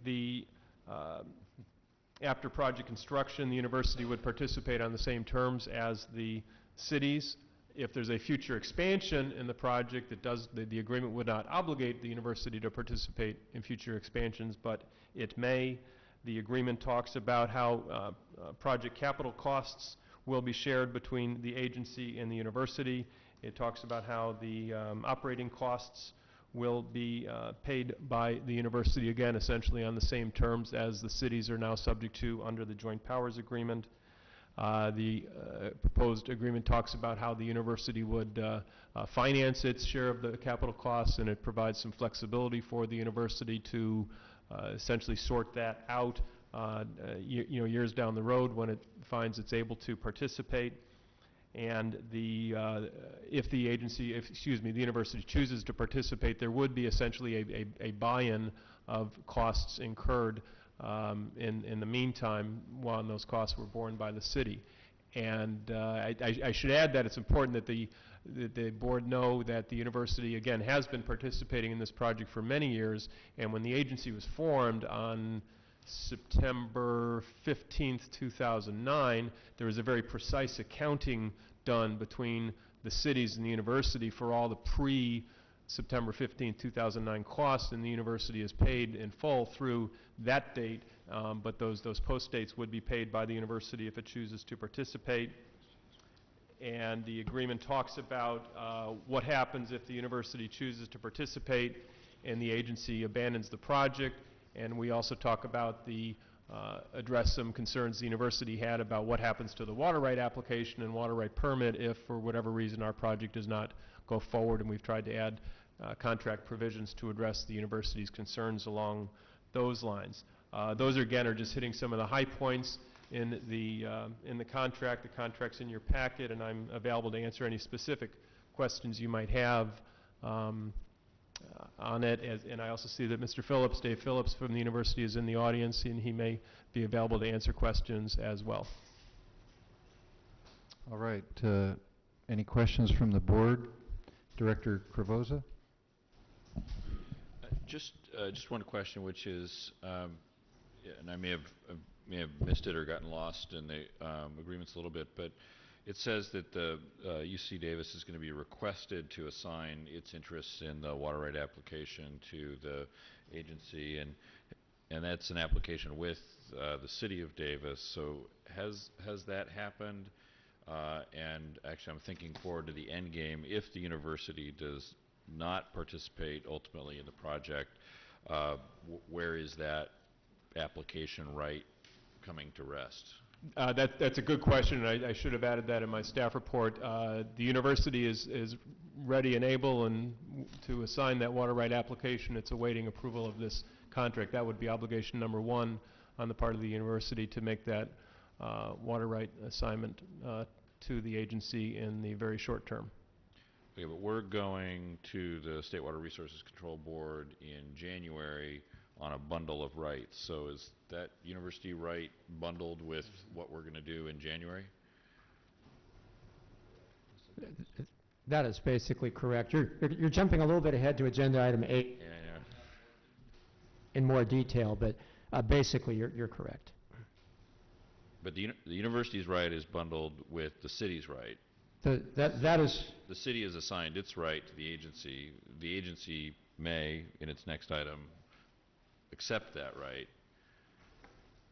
After project construction, the university would participate on the same terms as the cities. If there's a future expansion in the project, the agreement would not obligate the university to participate in future expansions, but it may. The agreement talks about how project capital costs will be shared between the agency and the university. It talks about how the operating costs will be paid by the university, again, essentially on the same terms as the cities are now subject to under the Joint Powers Agreement. The proposed agreement talks about how the university would finance its share of the capital costs, and it provides some flexibility for the university to essentially sort that out years down the road when it finds it's able to participate. And if the university chooses to participate, there would be essentially a buy-in of costs incurred in the meantime while those costs were borne by the city. And I should add that it's important that the board know that the university, again, has been participating in this project for many years, and when the agency was formed on September 15th, 2009, there was a very precise accounting done between the cities and the university for all the pre-September 15th, 2009 costs, and the university is paid in full through that date, but those post dates would be paid by the university if it chooses to participate. And the agreement talks about what happens if the university chooses to participate and the agency abandons the project. And we also talk about address some concerns the university had about what happens to the water right application and water right permit if, for whatever reason, our project does not go forward. And we've tried to add contract provisions to address the university's concerns along those lines. Those, again, are just hitting some of the high points in the contract. The contract's in your packet, and I'm available to answer any specific questions you might have on it. And I also see that Mr. Phillips, Dave Phillips from the university, is in the audience, and he may be available to answer questions as well. All right. Any questions from the board? Director Cravoza? Just one question, which is, and I may have missed it or gotten lost in the agreements a little bit, but it says that the UC Davis is going to be requested to assign its interests in the water right application to the agency, and that's an application with the city of Davis. So has that happened? And actually, I'm thinking forward to the end game. If the university does not participate ultimately in the project, where is that application right coming to rest? That's a good question, and I should have added that in my staff report. The university is ready and able to assign that water right application. It's awaiting approval of this contract. That would be obligation number one on the part of the university to make that water right assignment to the agency in the very short term. Okay, but we're going to the State Water Resources Control Board in January on a bundle of rights. So is that university right bundled with what we're going to do in January? That is basically correct. You're jumping a little bit ahead to agenda item 8 Yeah, I know. in more detail, but basically you're correct. But the university's right is bundled with the city's right. That is... The city has assigned its right to the agency. The agency may, in its next item, accept that right.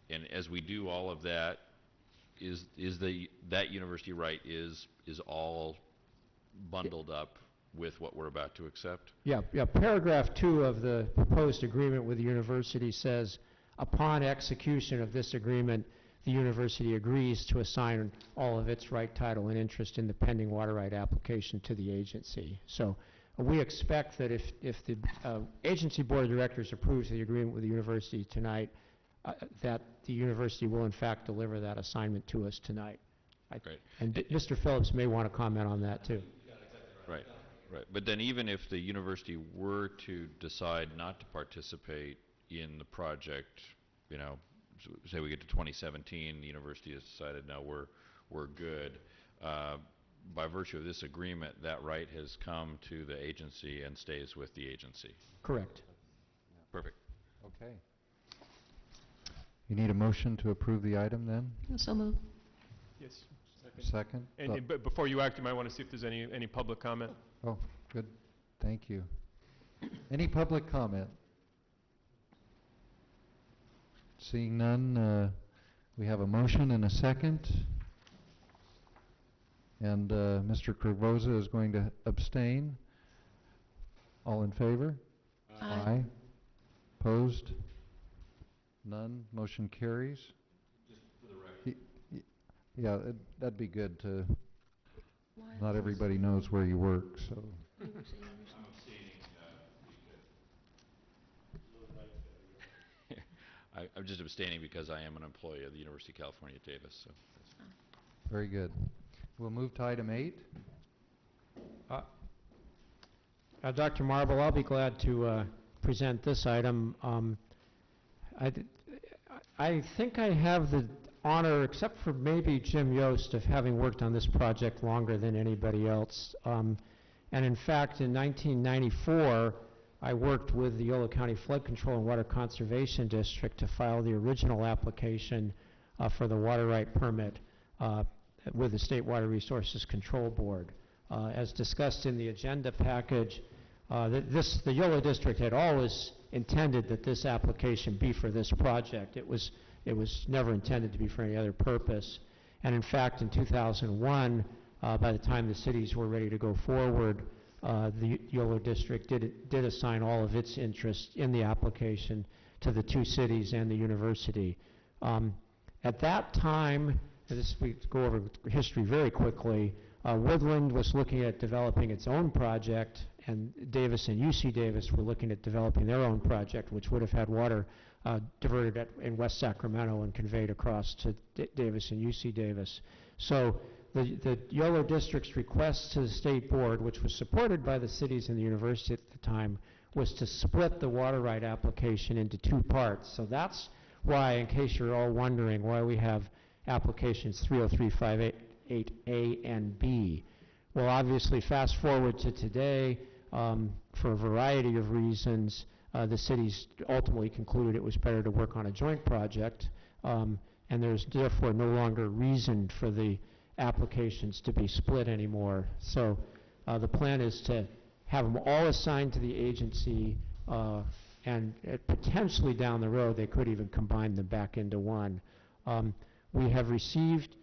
And as we do all of that, that university right is all bundled up with what we're about to accept? Yeah, paragraph 2 of the proposed agreement with the university says, upon execution of this agreement, the university agrees to assign all of its right, title, and interest in the pending water right application to the agency. So we expect that if the agency board of directors approves the agreement with the university tonight, that the university will in fact deliver that assignment to us tonight. Great. And Mr. Phillips may want to comment on that too. Right, right. But then even if the university were to decide not to participate in the project, you know, say we get to 2017, the university has decided, no, we're good. By virtue of this agreement, that right has come to the agency and stays with the agency. Correct. Perfect. Okay. You need a motion to approve the item then? So moved. Yes. Second? But before you act, you might want to see if there's any public comment. Oh, good. Thank you. Any public comment? Seeing none, we have a motion and a second. And Mr. Corvoza is going to abstain. All in favor? Aye. Opposed? None. Motion carries. Just for the record. Yeah, that'd be good to, not everybody knows where you work, so. I'm abstaining because I'm just abstaining because I am an employee of the University of California at Davis. So Very good. We'll move to item 8. Dr. Marble, I'll be glad to present this item. I think I have the honor, except for maybe Jim Yost, of having worked on this project longer than anybody else. And in fact, in 1994, I worked with the Yolo County Flood Control and Water Conservation District to file the original application for the water right permit with the State Water Resources Control Board. As discussed in the agenda package, the Yolo District had always intended that this application be for this project. It was never intended to be for any other purpose. And in fact, in 2001, by the time the cities were ready to go forward, the Yolo District did assign all of its interest in the application to the 2 cities and the university. At that time, we go over history very quickly, Woodland was looking at developing its own project, and Davis and UC Davis were looking at developing their own project, which would have had water diverted in West Sacramento and conveyed across to Davis and UC Davis. So the Yolo District's request to the State Board, which was supported by the cities and the university at the time, was to split the water right application into 2 parts. So that's why, in case you're all wondering, why we have applications 30358A and B. Well, obviously, fast forward to today, for a variety of reasons, the cities ultimately concluded it was better to work on a joint project, and there's therefore no longer reason for the applications to be split anymore. So the plan is to have them all assigned to the agency, and potentially down the road they could even combine them back into one. We have received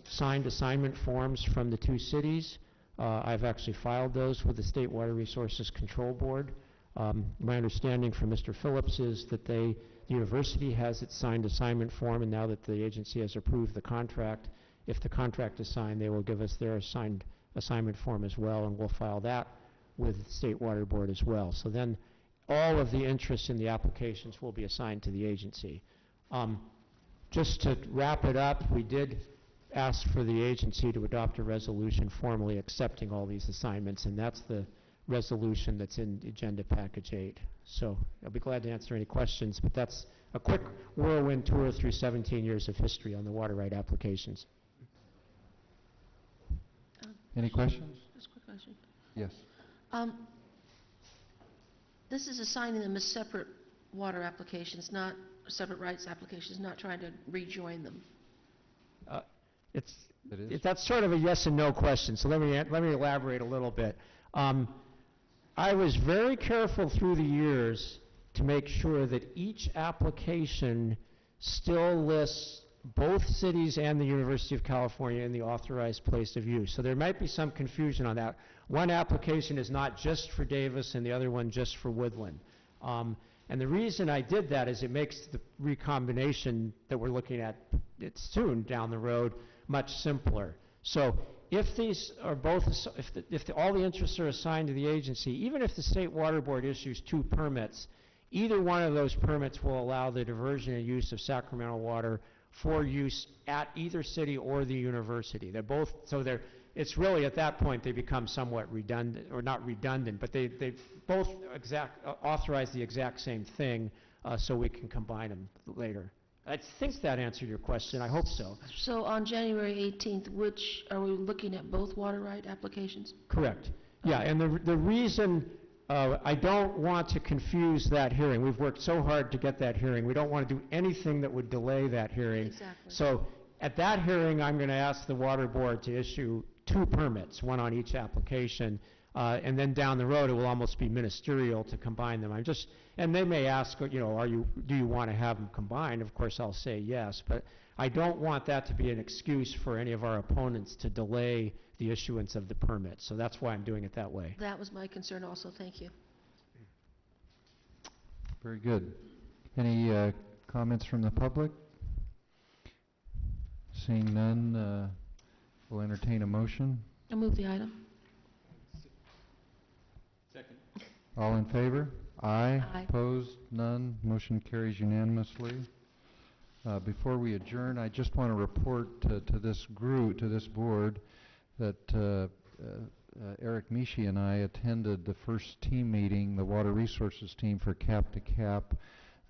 signed assignment forms from the 2 cities. I've actually filed those with the State Water Resources Control Board. My understanding from Mr. Phillips is that the university has its signed assignment form, and now that the agency has approved the contract, if the contract is signed, they will give us their signed assignment form as well, and we'll file that with the State Water Board as well. So then all of the interest in the applications will be assigned to the agency. Just to wrap it up, we did ask for the agency to adopt a resolution formally accepting all these assignments, and that's the resolution that's in Agenda Package 8. So I'll be glad to answer any questions, but that's a quick whirlwind tour through 17 years of history on the water right applications. Any questions? Just a quick question. Yes. This is assigning them as separate water applications, not separate rights applications, not trying to rejoin them. It is. That's sort of a yes and no question, so let me elaborate a little bit. I was very careful through the years to make sure that each application still lists both cities and the University of California in the authorized place of use. So there might be some confusion on that. One application is not just for Davis and the other one just for Woodland. And the reason I did that is it makes the recombination that we're looking at soon down the road much simpler. So if these are both, if all the interests are assigned to the agency, even if the State Water Board issues 2 permits, either one of those permits will allow the diversion and use of Sacramento water for use at either city or the university. They're both, so it's really at that point they become somewhat redundant, or not redundant, but they both authorize the exact same thing, so we can combine them later. I think that answered your question. I hope so. So on January 18th, are we looking at both water right applications? Correct. Yeah, and the reason I don't want to confuse that hearing. We've worked so hard to get that hearing. We don't want to do anything that would delay that hearing. Exactly. So at that hearing, I'm going to ask the Water Board to issue 2 permits, one on each application, and then down the road it will almost be ministerial to combine them. And they may ask, do you want to have them combined? Of course, I'll say yes, but I don't want that to be an excuse for any of our opponents to delay the issuance of the permit. So that's why I'm doing it that way. That was my concern also. Thank you. Very good. Any comments from the public? Seeing none, we'll entertain a motion. I move the item. Second. All in favor? Aye. Aye. Opposed? None. Motion carries unanimously. Before we adjourn, I just want to report to this group, to this board, that Eric Mishi and I attended the first team meeting, the Water Resources team for Cap to Cap,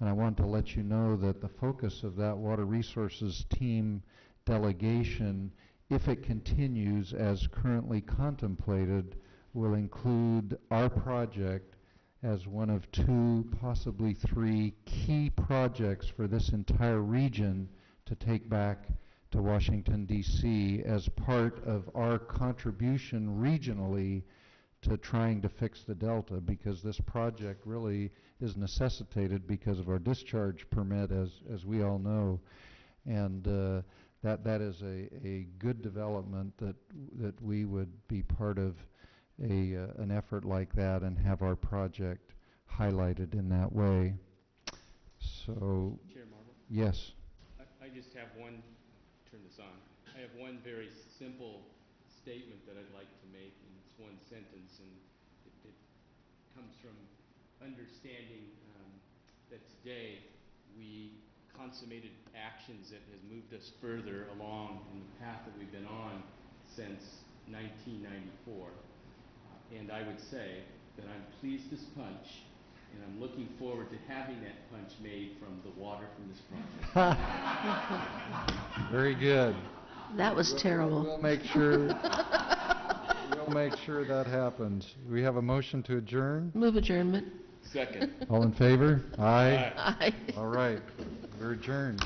and I want to let you know that the focus of that Water Resources team delegation, if it continues as currently contemplated, will include our project as one of 2, possibly 3 key projects for this entire region to take back to Washington, D.C. as part of our contribution regionally to trying to fix the Delta, because this project really is necessitated because of our discharge permit, as we all know. And that is a good development that we would be part of an effort like that and have our project highlighted in that way. So, Chair Marble? yes. I just have one, turn this on. I have one very simple statement that I'd like to make, and it's one sentence, and it comes from understanding that today we consummated actions that has moved us further along in the path that we've been on since 1994. And I would say that I'm pleased this punch, and I'm looking forward to having that punch made from the water from this project. Very good. That was terrible. We'll make sure that happens. We have a motion to adjourn. Move adjournment. Second. All in favor? Aye. Aye. All right. We're adjourned.